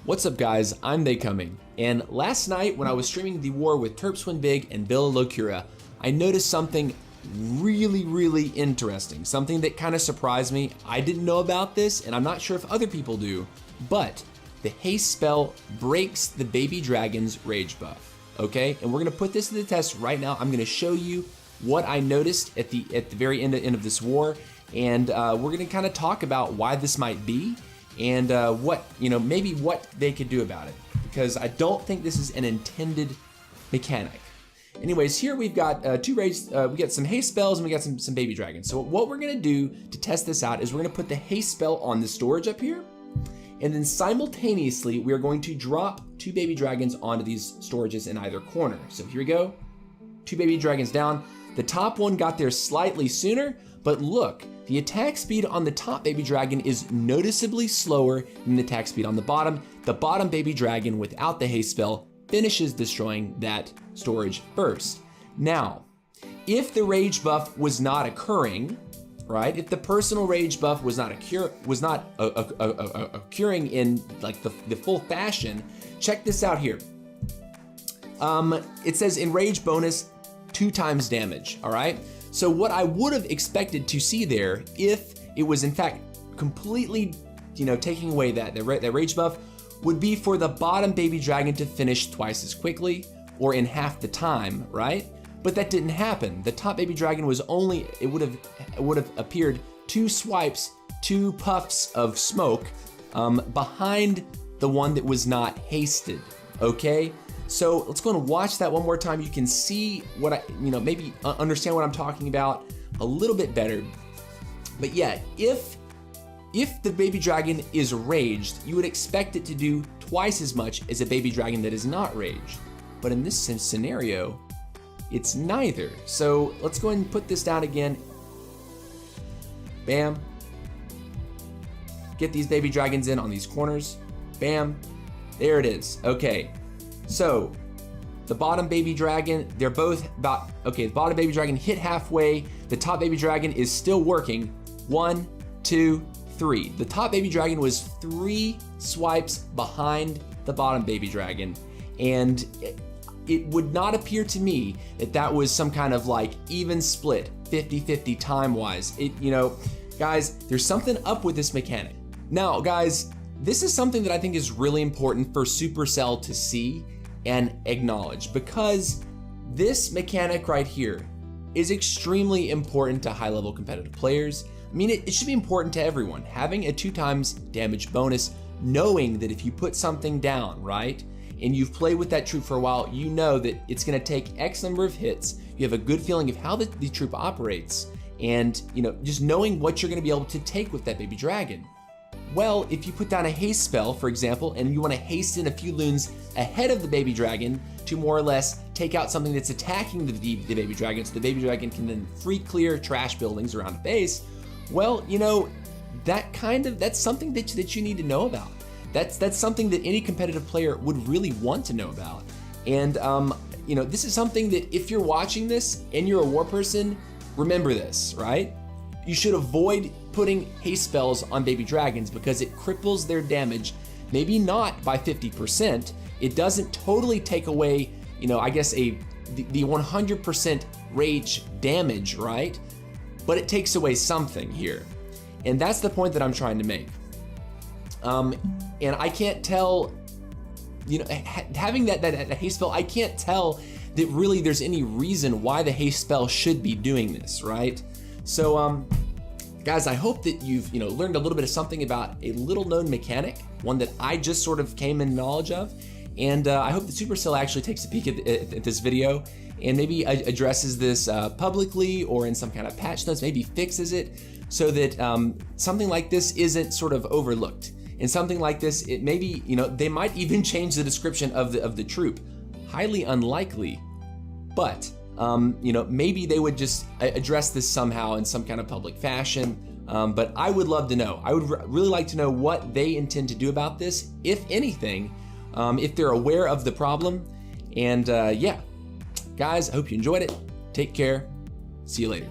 What's up guys, I'm They Coming, and last night when I was streaming the war with Terpswinbig and Locura, I noticed something really interesting, something that kind of surprised me. I didn't know about this, and I'm not sure if other people do, but the haste spell breaks the baby dragon's rage buff, okay? And we're gonna put this to the test right now. I'm gonna show you what I noticed at the very end of this war, and we're gonna kind of talk about why this might be, and maybe what they could do about it, because I don't think this is an intended mechanic. Anyways, here we've got we got some haste spells and we got some baby dragons. So what we're gonna do to test this out is we're gonna put the haste spell on the storage up here, and then simultaneously we are going to drop 2 baby dragons onto these storages in either corner. So here we go, 2 baby dragons down. The top one got there slightly sooner, but look, the attack speed on the top baby dragon is noticeably slower than the attack speed on the bottom. The bottom baby dragon without the haste spell finishes destroying that storage first. Now, if the rage buff was not occurring, right? If the personal rage buff was not occurring in like the full fashion, check this out here. It says enrage bonus 2 times damage, all right? So what I would have expected to see there, if it was in fact completely, taking away that rage buff, would be for the bottom baby dragon to finish twice as quickly or in half the time, right? But that didn't happen. The top baby dragon was only, it would have appeared 2 swipes, 2 puffs of smoke behind the one that was not hasted, okay? So let's go and watch that one more time. You can see what maybe understand what I'm talking about a little bit better. But yeah, if the baby dragon is raged, you would expect it to do twice as much as a baby dragon that is not raged. But in this scenario, it's neither. So let's go ahead and put this down again. Bam. Get these baby dragons in on these corners. Bam. There it is. Okay. So the bottom baby dragon, they're both about, okay, the bottom baby dragon hit halfway. The top baby dragon is still working. 1, 2, 3. The top baby dragon was 3 swipes behind the bottom baby dragon. And it would not appear to me that that was some kind of like even split, 50-50 time-wise. Guys, there's something up with this mechanic. Now, guys, this is something that I think is really important for Supercell to see and acknowledge, because this mechanic right here is extremely important to high-level competitive players. I mean, it should be important to everyone. Having a 2 times damage bonus, knowing that if you put something down, right, and you've played with that troop for a while, you know that it's gonna take X number of hits. You have a good feeling of how the troop operates, and just knowing what you're gonna be able to take with that baby dragon. Well, if you put down a haste spell, for example, and you want to haste in a few loons ahead of the baby dragon to more or less take out something that's attacking the baby dragon, so the baby dragon can then free clear trash buildings around the base, well, that's something that you need to know about. That's something that any competitive player would really want to know about. And this is something that if you're watching this and you're a war person, remember this, right? You should avoid putting haste spells on baby dragons because it cripples their damage, maybe not by 50%. It doesn't totally take away, I guess the 100% rage damage, right? But it takes away something here. And that's the point that I'm trying to make. And I can't tell, having that haste spell, I can't tell that really there's any reason why the haste spell should be doing this, right? So, guys, I hope that you've learned a little bit of something about a little known mechanic, one that I just sort of came in knowledge of, and I hope that Supercell actually takes a peek at this video and maybe addresses this publicly or in some kind of patch notes, maybe fixes it so that something like this isn't sort of overlooked. And something like this, it maybe they might even change the description of the troop. Highly unlikely, but maybe they would just address this somehow in some kind of public fashion. But I would love to know. I would really like to know what they intend to do about this, if anything, if they're aware of the problem. And yeah, guys, I hope you enjoyed it. Take care. See you later.